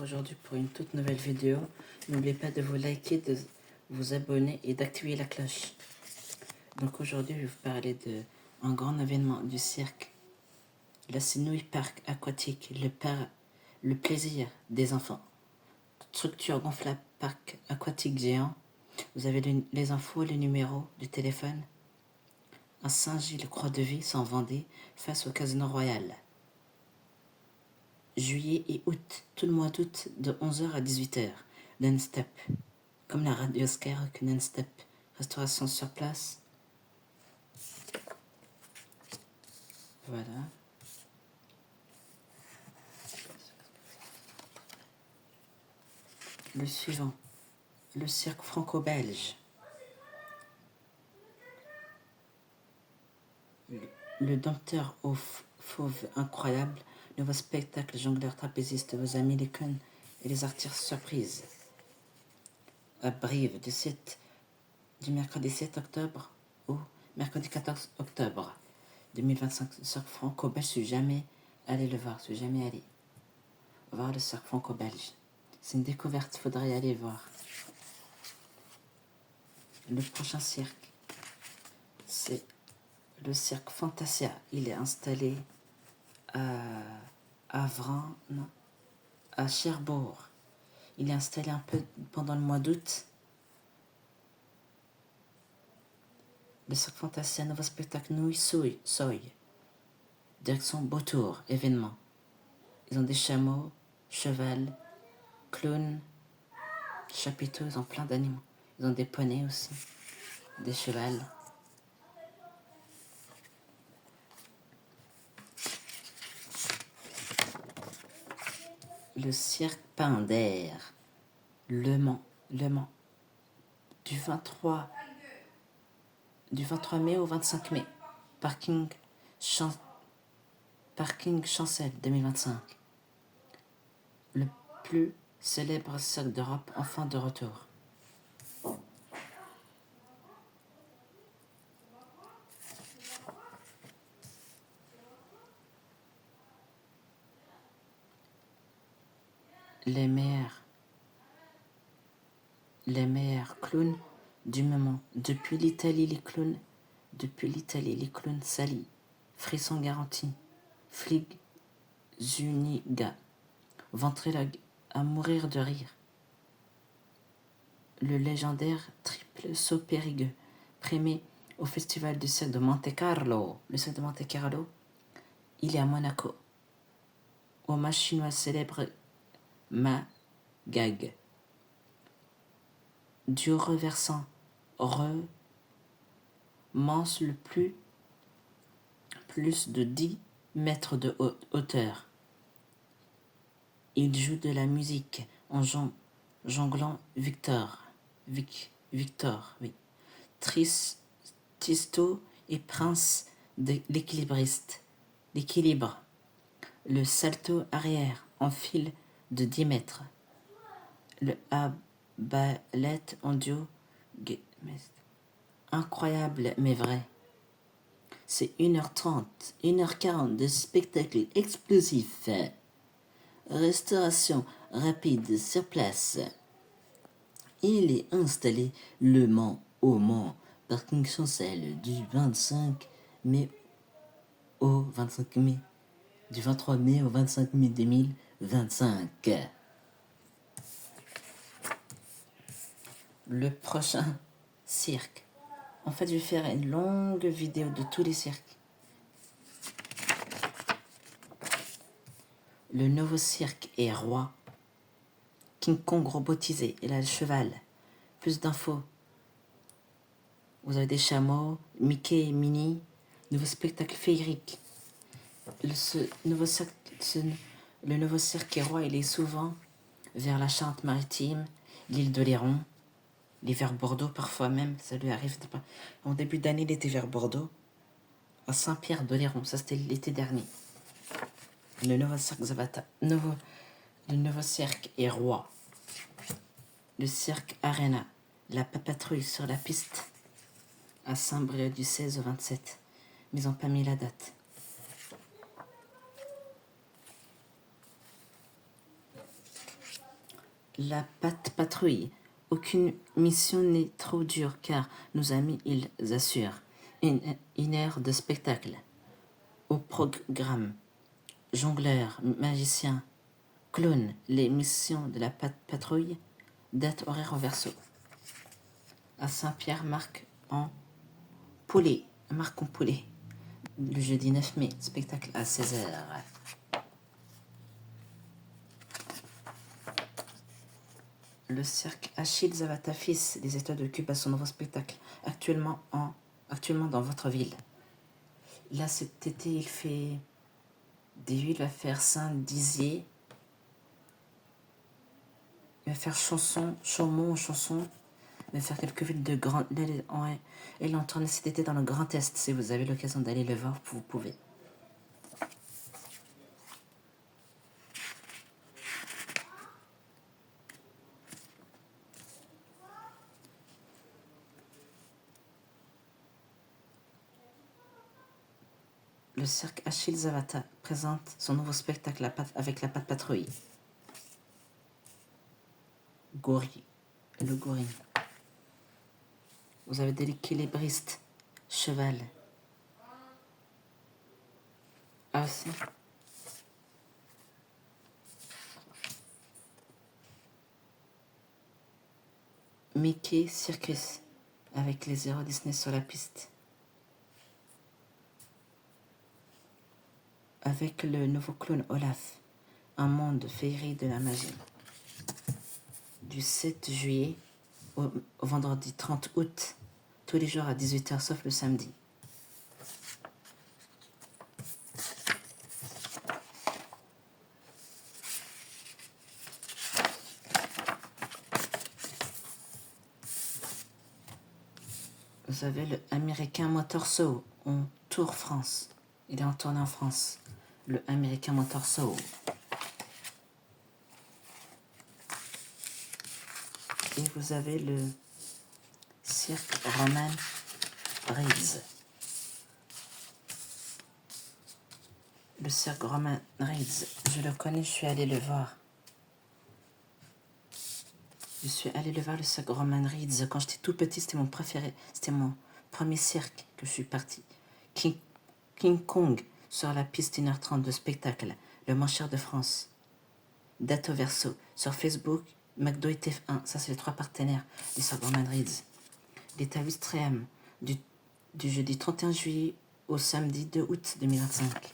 Aujourd'hui pour une toute nouvelle vidéo. N'oubliez pas de vous liker, de vous abonner et d'activer la cloche. Donc aujourd'hui je vais vous parler d'un grand événement du cirque. La Senui Park aquatique, le plaisir des enfants. Structure gonflable parc aquatique géant. Vous avez les infos, les numéros du téléphone. À Saint-Gilles Croix de Vie, sans Vendée, face au Casino Royal. Juillet et août, tout le mois d'août, de 11h à 18h, non-stop. Comme la radio Skyrock non-stop. Restauration sur place. Voilà. Le suivant, le cirque franco-belge. Le dompteur aux fauves incroyable. Nouveau spectacle, jongleur trapéziste, vos amis les cons et les artistes surprises. À Brive, du mercredi 7 octobre au mercredi 14 octobre 2025. Le cirque franco-belge, je suis jamais allé le voir, je suis jamais allé voir le cirque franco-belge. C'est une découverte, faudrait y aller voir. Le prochain cirque, c'est le cirque Fantasia. Il est installé à Vran, non, à Cherbourg. Il est installé un peu pendant le mois d'août. Le cirque Fantasia, nouveau spectacle Nouille Soy. Direction Beautour, événement. Ils ont des chameaux, cheval, clowns, chapiteaux, ils ont plein d'animaux. Ils ont des poneys aussi, des chevals. Le cirque Pinder, Le Mans, du 23 mai au 25 mai, parking Chancel 2025. Le plus célèbre cirque d'Europe, enfin de retour. Les meilleurs clowns du moment. Depuis l'Italie, les clowns Sally, Frisson garanti, Flig Zuniga, Ventriloque à mourir de rire. Le légendaire triple saut périgueux, primé au festival du cirque de Monte Carlo. Le cirque de Monte Carlo, il est à Monaco. Hommage chinois célèbre Magag. Dieu reversant romance le plus de 10 mètres de hauteur. Il joue de la musique en jonglant Victor, oui. Tisto et Prince de l'équilibre. Le salto arrière en fil de 10 mètres. Le ballet en duo. Incroyable mais vrai. C'est 1h30, 1h40 de spectacle explosif. Restauration rapide sur place. Il est installé Le Mans au Mans, parking Chancel du 25 mai au 25 mai, du 23 mai au 25 mai 2025. Le prochain cirque. En fait, je vais faire une longue vidéo de tous les cirques. Le nouveau cirque est roi. King Kong robotisé, il a le cheval. Plus d'infos. Vous avez des chameaux, Mickey et Minnie. Nouveau spectacle féerique. Le nouveau cirque est roi, il est souvent vers la Charente-Maritime, l'île d'Oléron, il est vers Bordeaux parfois même, ça lui arrive. En début d'année, il était vers Bordeaux, à Saint-Pierre-d'Oléron, ça c'était l'été dernier. Le nouveau cirque est roi. Le cirque Arena, la patrouille sur la piste à Saint-Brieuc du 16 au 27. Ils n'ont pas mis la date. La patrouille. Aucune mission n'est trop dure car nos amis, ils assurent une heure de spectacle. Au programme, jongleur, magicien, clown, les missions de la patrouille, date horaire en verso. À Saint-Pierre, marque en poulet. Le jeudi 9 mai, spectacle à 16h. Le cirque Achille Zavata Fils des États de Cuba, son nouveau spectacle, actuellement dans votre ville. Là, cet été, il fait des villes, il va faire Saint-Dizier, il va faire Chaumont, Chanson, il va faire quelques villes de Grand... Il en tourne cet été dans le Grand Est. Si vous avez l'occasion d'aller le voir, vous pouvez. Le cirque Achille Zavata présente son nouveau spectacle avec la patte patrouille. Le gorille. Vous avez des équilibristes, cheval. Ah, si. Mickey Circus avec les héros Disney sur la piste. Avec le nouveau clown Olaf, un monde féerie de la magie. Du 7 juillet au vendredi 30 août, tous les jours à 18h sauf le samedi. Vous avez le American Motor Show en Tour France. Il est en tournée en France. Le American Motor Show. Et vous avez le cirque Roman Reigns. Le cirque Roman Reigns, je le connais, je suis allé le voir. Je suis allé le voir, le cirque Roman Reigns. Quand j'étais tout petit, c'était mon préféré. C'était mon premier cirque que je suis parti. King Kong sur la piste 1h30 de spectacle. Le moins cher de France. Date au verso. Sur Facebook, McDo et TF1. Ça, c'est les 3 partenaires du cirque Roman Reigns. Il est à Wistreham du jeudi 31 juillet au samedi 2 août 2025.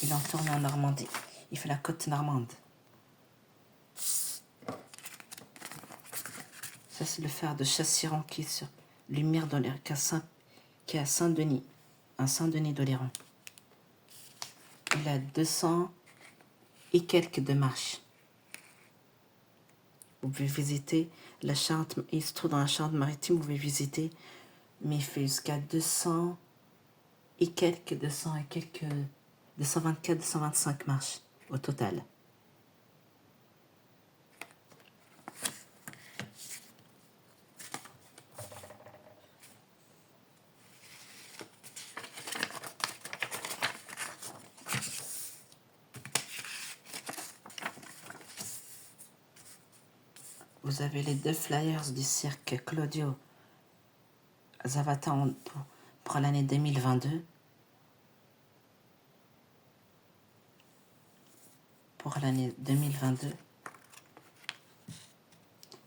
Il en tourne en Normandie. Il fait la côte normande. Ça, c'est le phare de Chassiran qui est sur Lumière d'Oléron, qui est à Saint-Denis, un Saint-Denis d'Oléron. Il a 200 et quelques de marche. Vous pouvez visiter la Charente, il se trouve dans la Charente-Maritime, vous pouvez visiter, mais il fait jusqu'à 200 et quelques, 224, 225 marches au total. Vous avez les 2 flyers du cirque Claudio Zavata pour l'année 2022. Pour l'année 2022,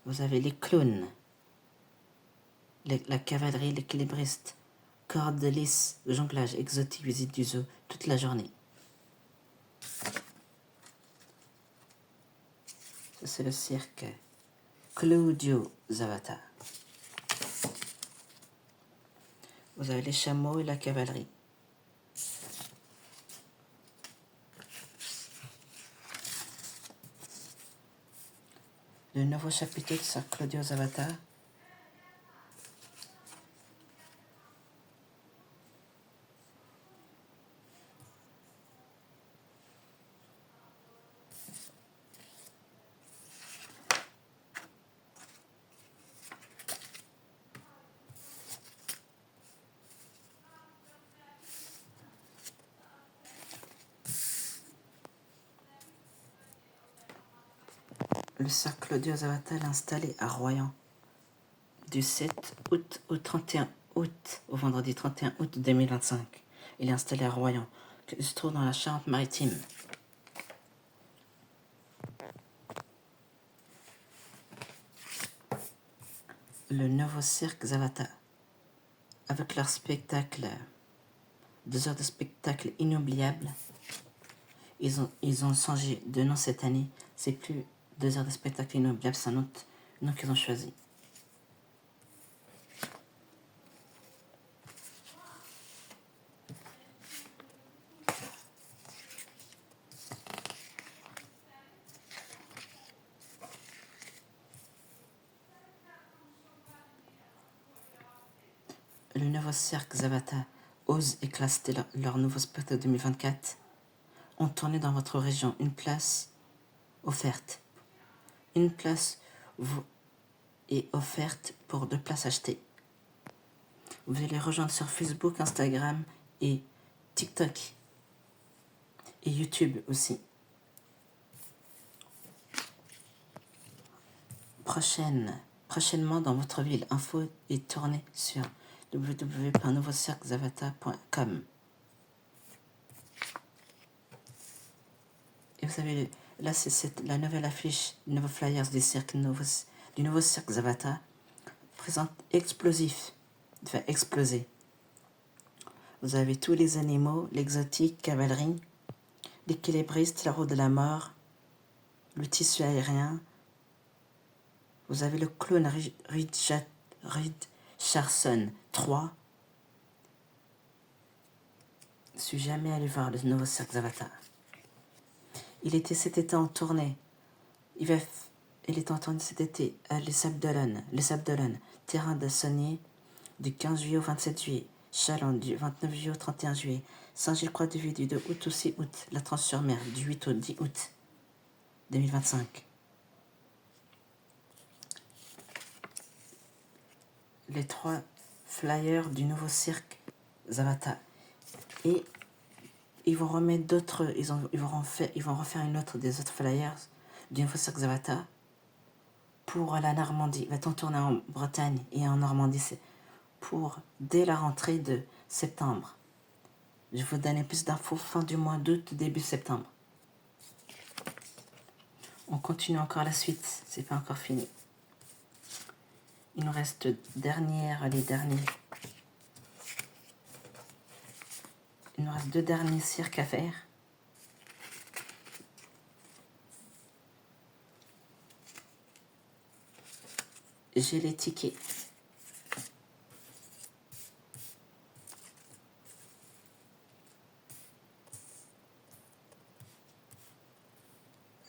vous avez les clowns, la cavalerie, l'équilibriste, corde de lisse, jonglage, exotique, visite du zoo, toute la journée. Ça, c'est le cirque Claudio Zavata. Vous avez les chameaux et la cavalerie. Le nouveau chapiteau de cirque Claudio Zavata. Le cirque Claudio Zavata est installé à Royan du 7 août au 31 août, au vendredi 31 août 2025. Il est installé à Royan, qui se trouve dans la Charente-Maritime. Le nouveau cirque Zavata, avec leur spectacle, 2 heures de spectacle inoubliable. Ils ont changé de nom cette année. C'est plus 2 heures de spectacle inoubliable, c'est un autre nom qu'ils ont choisi. Le nouveau cirque Zavata ose éclater leur nouveau spectacle 2024. On tourné dans votre région. Une place offerte. Une place est offerte pour 2 places achetées. Vous allez les rejoindre sur Facebook, Instagram et TikTok. Et YouTube aussi. Prochainement dans votre ville. Info est tournée sur www.nouveaucirquezavata.com. Et vous savez, là c'est la nouvelle affiche, le nouveau flyers du nouveau cirque Zavata. Présente explosif, de faire exploser. Vous avez tous les animaux, l'exotique, cavalerie, l'équilibriste, la roue de la mort, le tissu aérien. Vous avez le clown Richardson 3. Je suis jamais allé voir le nouveau cirque Zavata. Il était cet été en tournée. Il est en tournée cet été à Les Sables-d'Olonne, terrain de Saunier, du 15 juillet au 27 juillet. Chalon, du 29 juillet au 31 juillet. Saint-Gilles-Croix-de-Vie, du 2 août au 6 août. La Transe-sur-Mer, du 8 au 10 août 2025. Les 3 flyers du nouveau cirque Zavata. Et ils vont remettre d'autres, ils vont refaire une autre des autres flyers du nouveau cirque Zavata pour la Normandie. Il va être tourner en Bretagne et en Normandie pour dès la rentrée de septembre. Je vais vous donner plus d'infos fin du mois d'août, début septembre. On continue encore la suite, c'est pas encore fini. Il nous reste les derniers. Il nous reste 2 derniers cirques à faire. J'ai les tickets.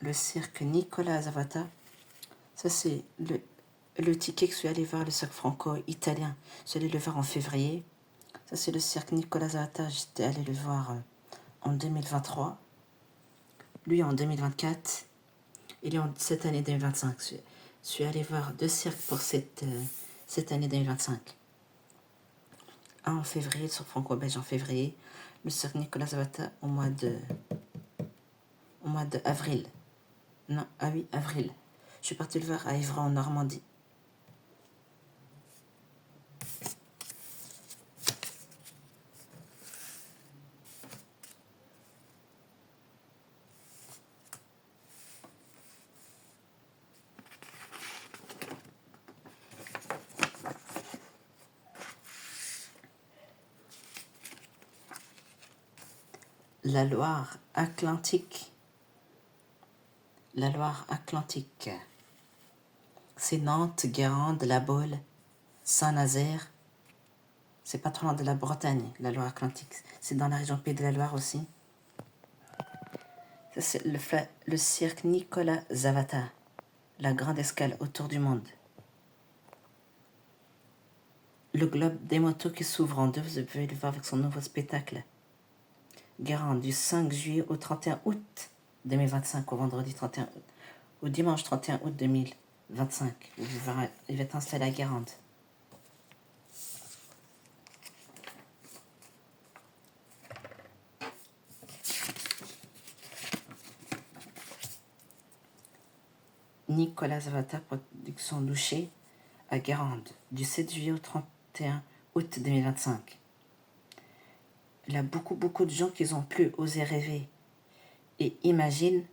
Le cirque Nicola Zavata. Ça, c'est le ticket que je suis allé voir, le cirque franco-italien. Je suis allé le voir en février. Ça, c'est le cirque Nicola Zavata. J'étais allé le voir en 2023. Lui, en 2024. Et lui, en cette année 2025. Je suis allé voir 2 cirques pour cette année 2025. Un en février, le cirque franco-belge en février. Le cirque Nicola Zavata au mois de avril. Non, ah oui, avril. Je suis partie le voir à Évron en Normandie. La Loire-Atlantique. La Loire-Atlantique. C'est Nantes, Guérande, La Baule, Saint-Nazaire. C'est pas trop loin de la Bretagne, la Loire-Atlantique. C'est dans la région Pays de la Loire aussi. Ça, c'est le cirque Nicola Zavata. La grande escale autour du monde. Le globe des motos qui s'ouvre en 2, vous pouvez le voir avec son nouveau spectacle. Guérande, du 5 juillet au 31 août 2025, au vendredi 31 août. Au dimanche 31 août 2025. Il va être installé à Guérande. Nicolas Zavata, production Douché, à Guérande, du 7 juillet au 31 août 2025. Il y a beaucoup de gens qui ont pu oser rêver et imaginer.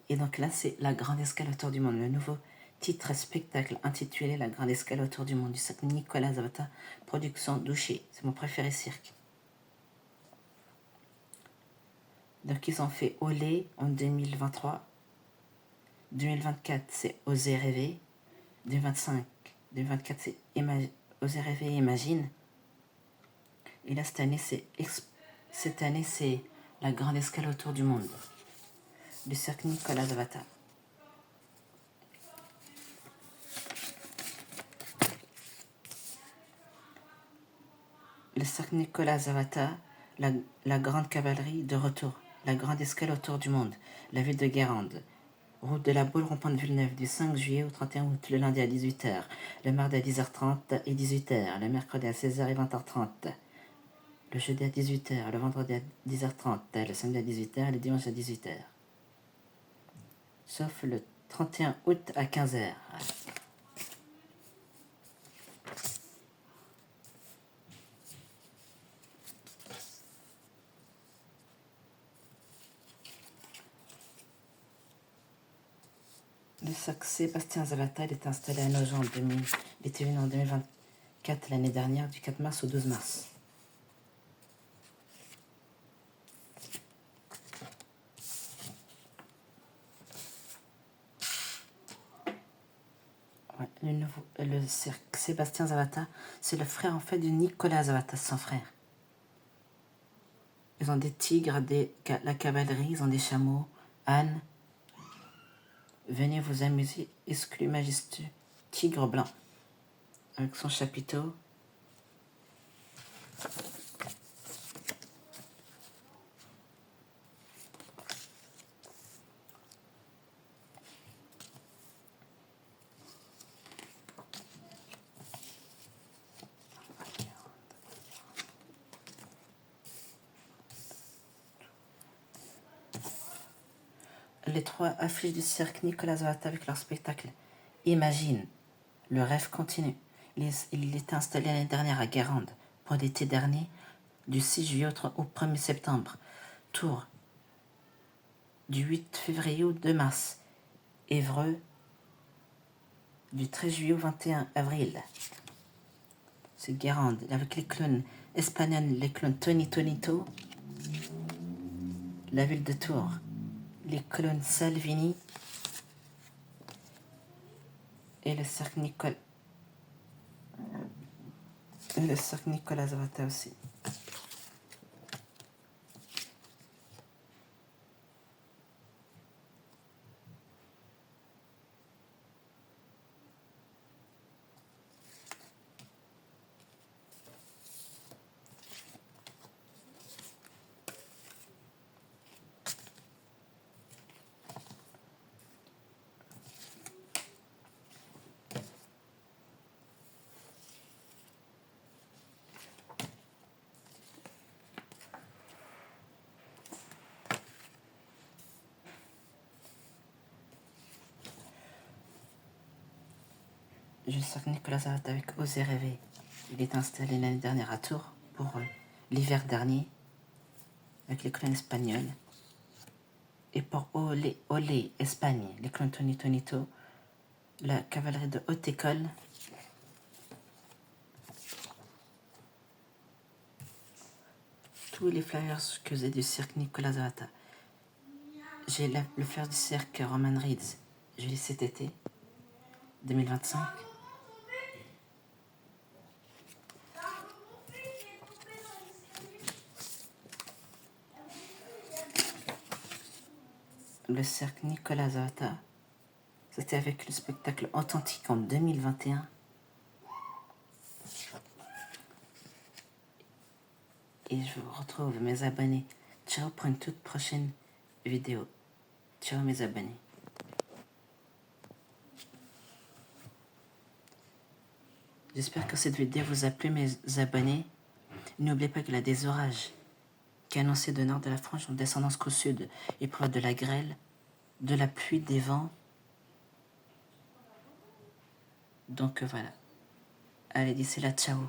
Et donc là, c'est La Grande Escale autour du monde, le nouveau titre spectacle intitulé La Grande Escale autour du monde, du cirque Nicolas Zavata, production Douché. C'est mon préféré cirque. Donc ils ont fait Olé en 2023. 2024, c'est Oser rêver. 2024, c'est Oser rêver et imagine. Et là, cette année, c'est La Grande Escale autour du monde, du cirque Nicolas Zavata. Le cirque Nicolas Zavata, la grande cavalerie de retour, la grande escale autour du monde, la ville de Guérande, route de la Baule, rond-point de Villeneuve, du 5 juillet au 31 août, le lundi à 18h, le mardi à 10h30 et 18h, le mercredi à 16h et 20h30, le jeudi à 18h, le vendredi à 10h30, le samedi à 18h et le dimanche à 18h. Sauf le 31 août à 15h. Le cirque Sébastien Zavata est installé à Nogent en 2000. Il était venu en 2024, l'année dernière, du 4 mars au 12 mars. Ouais, le cirque Sébastien Zavata, c'est le frère en fait de Nicolas Zavata, son frère. Ils ont des tigres, la cavalerie, ils ont des chameaux, ânes. Venez vous amuser, exclu majestueux, tigre blanc, avec son chapiteau. Les 3 affiches du cirque Nicolas Zavata avec leur spectacle Imagine, le rêve continue. Il était installé l'année dernière à Guérande pour l'été dernier, du 6 juillet au 1er septembre. Tours, du 8 février au 2 mars. Évreux, du 13 juillet au 21 avril. C'est Guérande, avec les clowns espagnols, les clowns Tony Tonito. La ville de Tours, les clowns Salvini et le cirque Nicolas Zavata aussi. Je cirque Nicolas Zavata avec Oser rêver. Il est installé l'année dernière à Tours pour l'hiver dernier avec les clowns espagnols. Et pour Olé, Espagne, les clowns Tony Tonito, la cavalerie de haute école. Tous les flyers que j'ai du cirque Nicolas Zavata. J'ai le flyer du cirque Roman Reeds. Je l'ai cet été 2025. Le cirque Nicolas Zavata, c'était avec le spectacle authentique en 2021. Et je vous retrouve mes abonnés. Ciao pour une toute prochaine vidéo. Ciao mes abonnés. J'espère que cette vidéo vous a plu mes abonnés. N'oubliez pas qu'il y a des orages qui annonçaient de nord de la France en descendance qu'au sud et prévoit de la grêle, de la pluie, des vents Donc voilà. Allez, d'ici là, ciao.